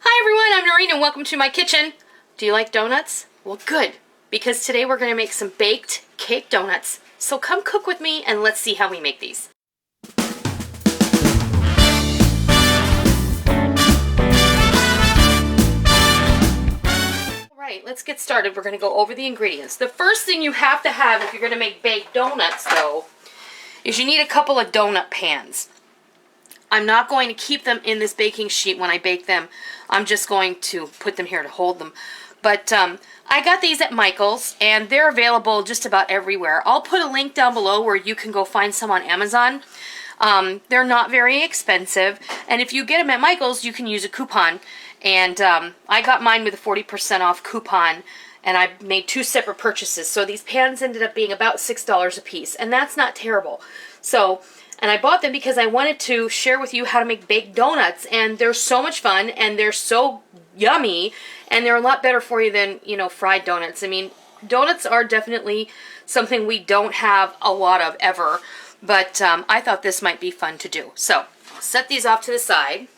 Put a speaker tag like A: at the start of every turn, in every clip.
A: Hi everyone, I'm Noreen and welcome to my kitchen. Do you like donuts? Well good, because today we're going to make some baked cake donuts. So come cook with me and let's see how we make these. Alright, let's get started. We're going to go over the ingredients. The first thing you have to have if you're going to make baked donuts though, is you need a couple of donut pans. I'm not going to keep them in this baking sheet when I bake them. I'm just going to put them here to hold them. But I got these at Michael's and they're available just about everywhere. I'll put a link down below where you can go find some on Amazon. They're not very expensive, and if you get them at Michael's you can use a coupon. And I got mine with a 40% off coupon, and I made two separate purchases. So these pans ended up being about $6 a piece, and that's not terrible. And I bought them because I wanted to share with you how to make baked donuts, and they're so much fun, and they're so yummy, and they're a lot better for you than, you know, fried donuts. I mean, donuts are definitely something we don't have a lot of ever, but I thought this might be fun to do. So, I'll set these off to the side,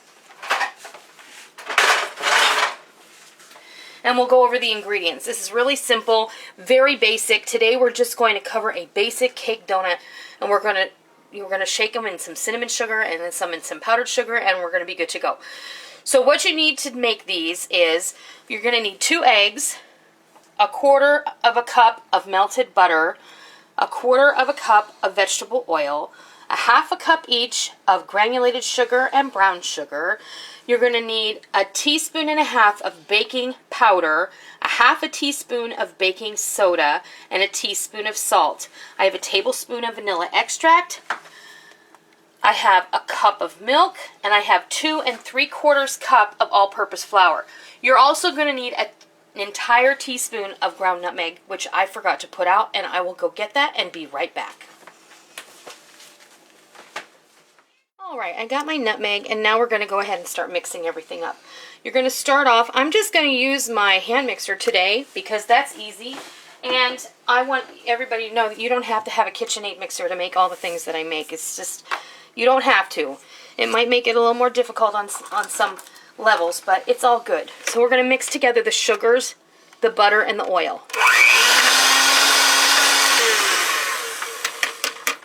A: and we'll go over the ingredients. This is really simple, very basic. Today we're just going to cover a basic cake donut, and we're going to shake them in some cinnamon sugar and then some in some powdered sugar, and we're going to be good to go. So what you need to make these is you're going to need 2 eggs, 1/4 of a cup of melted butter, 1/4 of a cup of vegetable oil, 1/2 cup each of granulated sugar and brown sugar. You're going to need 1.5 teaspoons of baking powder, 1/2 teaspoon of baking soda, and 1 teaspoon of salt. I have a tablespoon of vanilla extract. I have a cup of milk, and I have 2 3/4 cup of all-purpose flour. You're also going to need an entire teaspoon of ground nutmeg, which I forgot to put out, and I will go get that and be right back. Alright, I got my nutmeg, and now we're going to go ahead and start mixing everything up. You're going to start off, I'm just going to use my hand mixer today because that's easy, and I want everybody to know that you don't have to have a KitchenAid mixer to make all the things that I make. It's just, you don't have to. It might make it a little more difficult on some levels, but it's all good. So we're going to mix together the sugars, the butter, and the oil.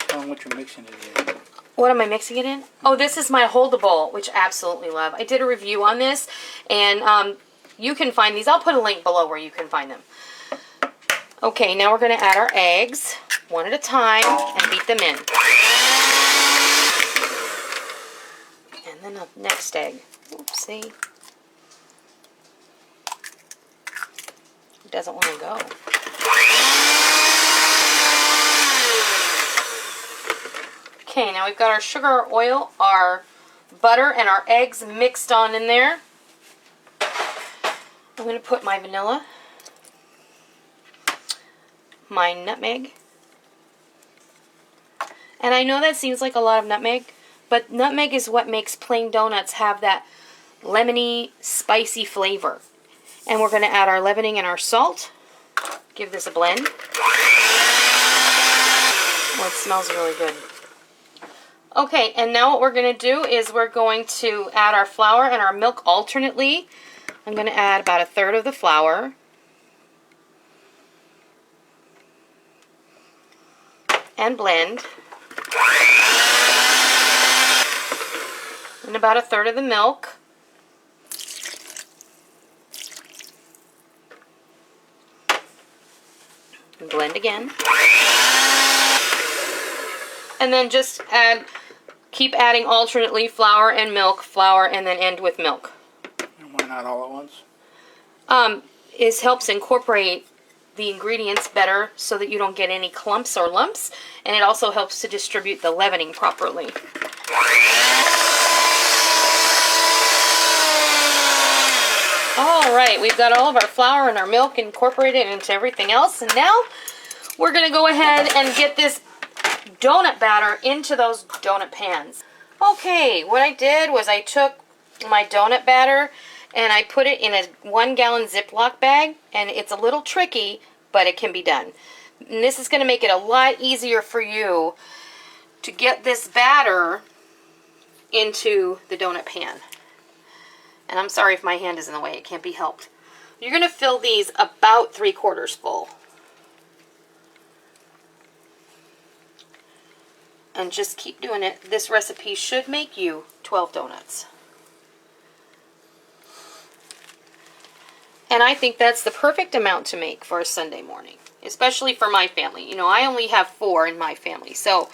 B: Tell them what you're mixing it in.
A: What am I mixing it in? Oh, this is my hold-a-bowl, which I absolutely love. I did a review on this, and you can find these. I'll put a link below where you can find them. Okay, now we're going to add our eggs, one at a time, and beat them in. And then the next egg. Oopsie. It doesn't want to go. Okay, now we've got our sugar, our oil, our butter, and our eggs mixed on in there. I'm going to put my vanilla, my nutmeg, and I know that seems like a lot of nutmeg, but nutmeg is what makes plain donuts have that lemony, spicy flavor. And we're going to add our leavening and our salt. Give this a blend. Oh, it smells really good. Okay, and now what we're going to do is we're going to add our flour and our milk alternately. I'm going to add about 1/3 of the flour. And blend. And about 1/3 of the milk. And blend again. And then just keep adding alternately flour, and then end with milk.
B: And why not all at once?
A: It helps incorporate the ingredients better so that you don't get any clumps or lumps, and it also helps to distribute the leavening properly. Alright, we've got all of our flour and our milk incorporated into everything else, and now we're going to go ahead and get this donut batter into those donut pans. Okay, what I did was I took my donut batter and I put it in a 1-gallon Ziploc bag, and it's a little tricky, but it can be done. And this is going to make it a lot easier for you to get this batter into the donut pan. And I'm sorry if my hand is in the way, it can't be helped. You're going to fill these about 3/4 full. And just keep doing it. This recipe should make you 12 donuts. And I think that's the perfect amount to make for a Sunday morning, especially for my family. You know, I only have 4 in my family, so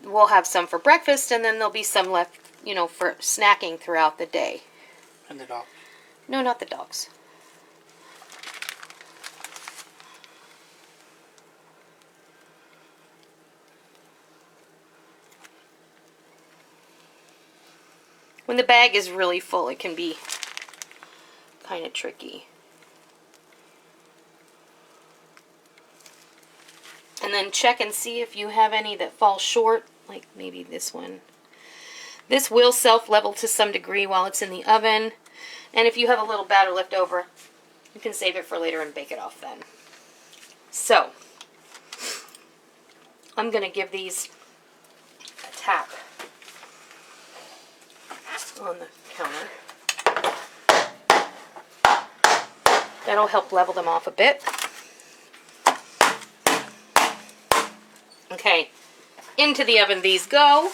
A: we'll have some for breakfast, and then there'll be some left, you know, for snacking throughout the day.
B: And the dog.
A: No, not the dogs. When the bag is really full, it can be kind of tricky. And then check and see if you have any that fall short, like maybe this one. This will self-level to some degree while it's in the oven. And if you have a little batter left over, you can save it for later and bake it off then. So, I'm going to give these a tap on the counter. That'll help level them off a bit. Okay, into the oven these go.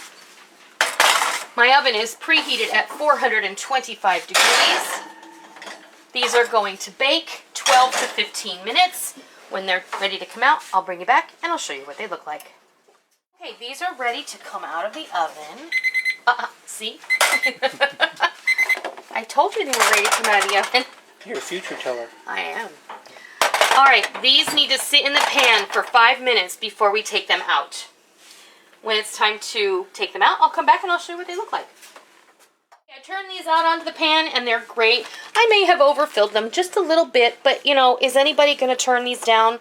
A: My oven is preheated at 425 degrees. These are going to bake 12 to 15 minutes. When they're ready to come out, I'll bring you back and I'll show you what they look like. Okay, these are ready to come out of the oven. See? I told you they were ready to come out of the oven.
B: You're a future teller.
A: I am. Alright, these need to sit in the pan for 5 minutes before we take them out. When it's time to take them out, I'll come back and I'll show you what they look like. I turned these out onto the pan and they're great. I may have overfilled them just a little bit, but you know, is anybody going to turn these down?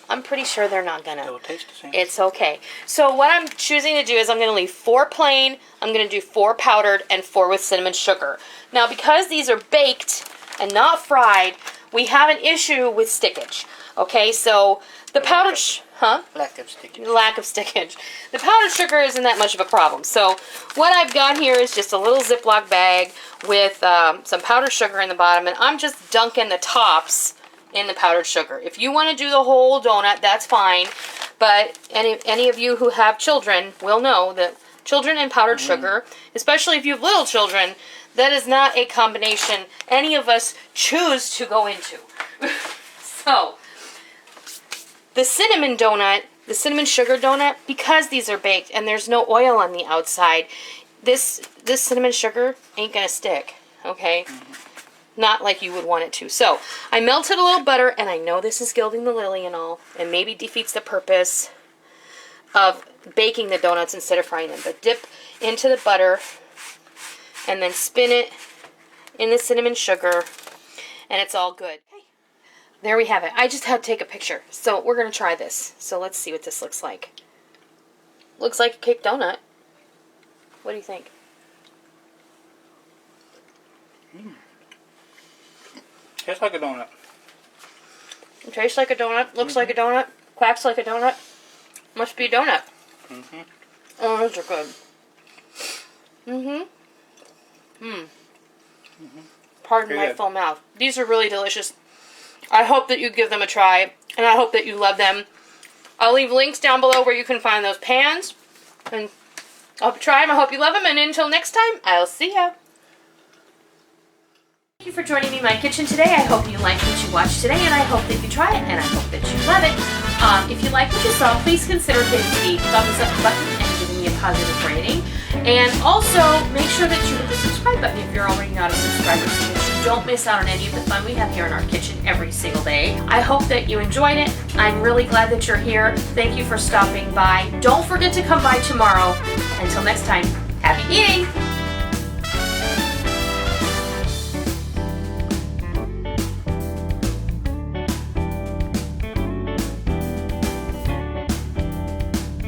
A: I'm pretty sure they're not going to.
B: It'll taste the same.
A: It's okay. So what I'm choosing to do is I'm going to leave 4 plain, I'm going to do 4 powdered, and 4 with cinnamon sugar. Now because these are baked and not fried, we have an issue with stickage. Okay, so the powdered...
B: Lack of stickage.
A: Lack of stickage. The powdered sugar isn't that much of a problem. So what I've got here is just a little Ziploc bag with some powdered sugar in the bottom, and I'm just dunking the tops in the powdered sugar. If you want to do the whole donut, that's fine. But any of you who have children will know that children and powdered sugar, especially if you have little children, that is not a combination any of us choose to go into. So, the cinnamon donut, the cinnamon sugar donut, because these are baked and there's no oil on the outside, this cinnamon sugar ain't gonna stick, okay? Not like you would want it to. So, I melted a little butter, and I know this is gilding the lily and all, and maybe defeats the purpose of baking the donuts instead of frying them. But dip into the butter, and then spin it in the cinnamon sugar, and it's all good. There we have it. I just had to take a picture. So we're going to try this. So let's see what this looks like. Looks like a cake donut. What do you think?
B: Tastes like a donut.
A: It tastes like a donut. Looks like a donut. Quacks like a donut. Must be a donut. Oh, those are good. Pardon my full mouth. These are really delicious. I hope that you give them a try, and I hope that you love them. I'll leave links down below where you can find those pans, and I hope you try them. I hope you love them, and until next time, I'll see ya. Thank you for joining me in my kitchen today. I hope you liked what you watched today, and I hope that you try it, and I hope that you love it. If you like what you saw, please consider hitting the thumbs up button and giving me a positive rating. And also, make sure that you hit the subscribe button if you're already not a subscriber, so that you don't miss out on any of the fun we have here in our kitchen every single day. I hope that you enjoyed it. I'm really glad that you're here. Thank you for stopping by. Don't forget to come by tomorrow. Until next time, happy eating!